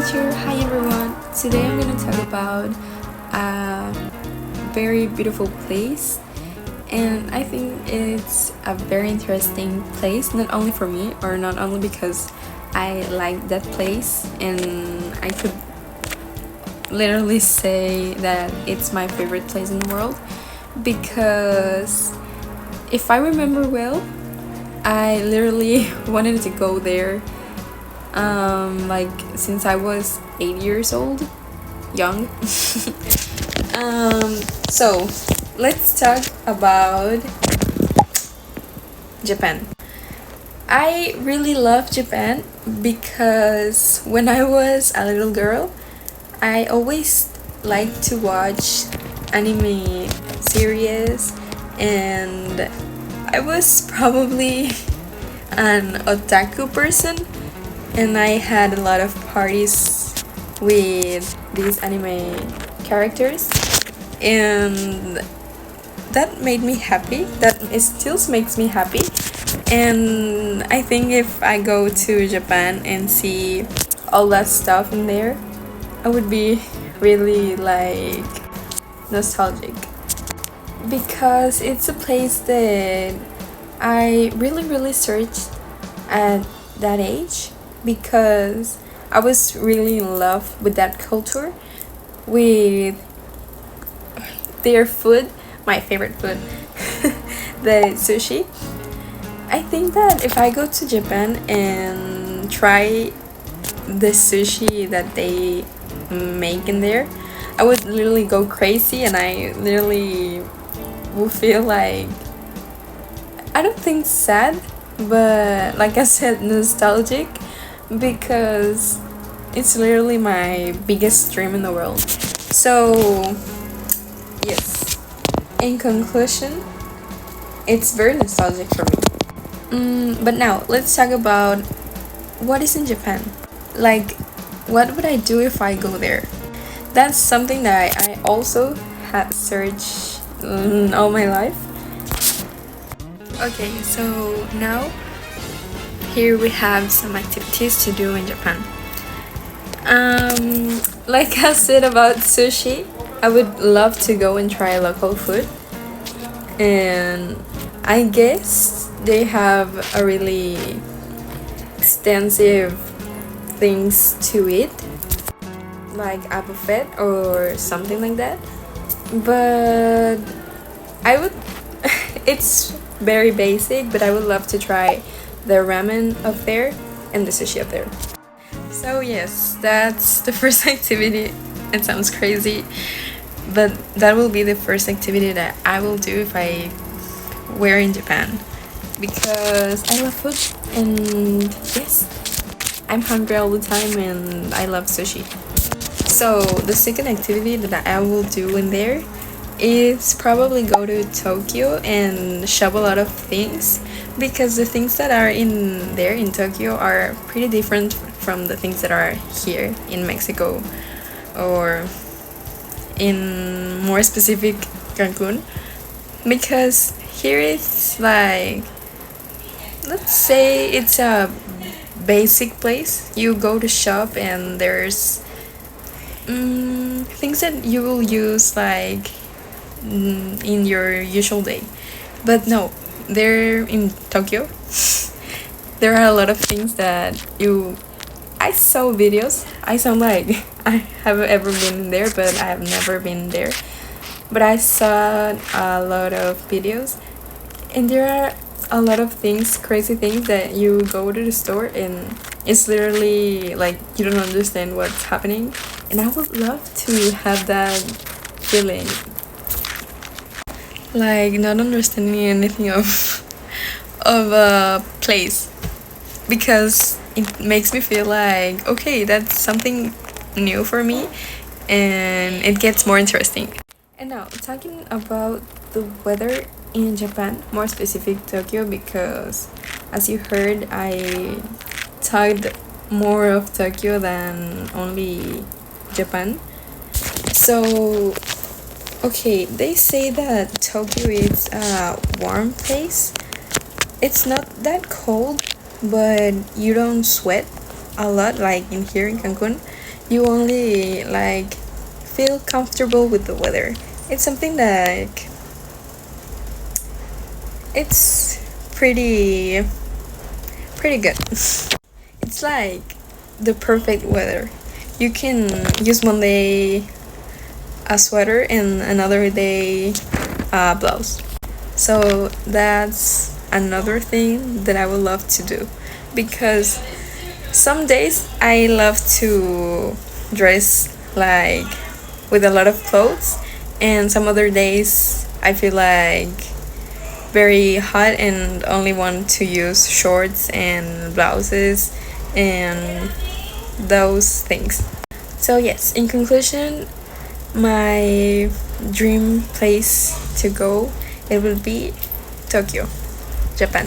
teacher. Hi everyone. Today I'm going to talk about a very beautiful place, and I think it's a very interesting place, not only for me or not only because I like that place and I could literally say that it's my favorite place in the world, because if I remember well, I literally wanted to go there like since I was 8 years old, young. So let's talk about Japan. I really love Japan because when I was a little girl, I always liked to watch anime series, and I was probably an otaku person, and I had a lot of parties with these anime characters, and that made me happy. That it still makes me happy, and I think if I go to Japan and see all that stuff in there, I would be really like nostalgic, because it's a place that I really searched at that age, because I was really in love with that culture, with their food, my favorite food, the sushi. I think that if I go to Japan and try the sushi that they make in there, I would literally go crazy, and I literally will feel like, I don't think sad, but like I said, nostalgic, because it's literally my biggest dream in the world. So yes, in conclusion, it's very nostalgic for me. But now let's talk about what is in Japan. Like, what would I do if I go there? That's something that I also had searched all my life. Okay, so now here we have some activities to do in Japan. Like I said about sushi, I would love to go and try local food, and I guess they have a really extensive things to eat, like a buffet or something like that. But I would it's very basic, but I would love to try the ramen up there and the sushi up there. So yes, that's the first activity. It sounds crazy, but that will be the first activity that I will do if I were in Japan, because I love food, and yes, I'm hungry all the time and I love sushi. So the second activity that I will do in there is probably go to Tokyo and shop a lot of things, because the things that are in there in Tokyo are pretty different from the things that are here in Mexico, or in more specific Cancun, because here it's like, let's say it's a basic place. You go to shop and there's things that you will use like in your usual day. But no, there in Tokyo there are a lot of things that I saw videos. I sound like I haven't ever been there, but I have never been there. But I saw a lot of videos, and there are a lot of things, crazy things, that you go to the store and it's literally like you don't understand what's happening. And I would love to have that feeling, like not understanding anything of a place, because it makes me feel like, okay, that's something new for me, and it gets more interesting. And now, talking about the weather in Japan, more specific Tokyo, because as you heard, I talked more of Tokyo than only Japan. So, okay, they say that Tokyo is a warm place. It's not that cold, but you don't sweat a lot like in here in Cancun. you only like feel comfortable with the weather. It's something that it's pretty good. It's like the perfect weather. You can use Monday a sweater and another day a blouse. So that's another thing that I would love to do, because some days I love to dress like with a lot of clothes, and some other days I feel like very hot and only want to use shorts and blouses and those things. So yes, in conclusion, my dream place to go, it will be Tokyo, Japan.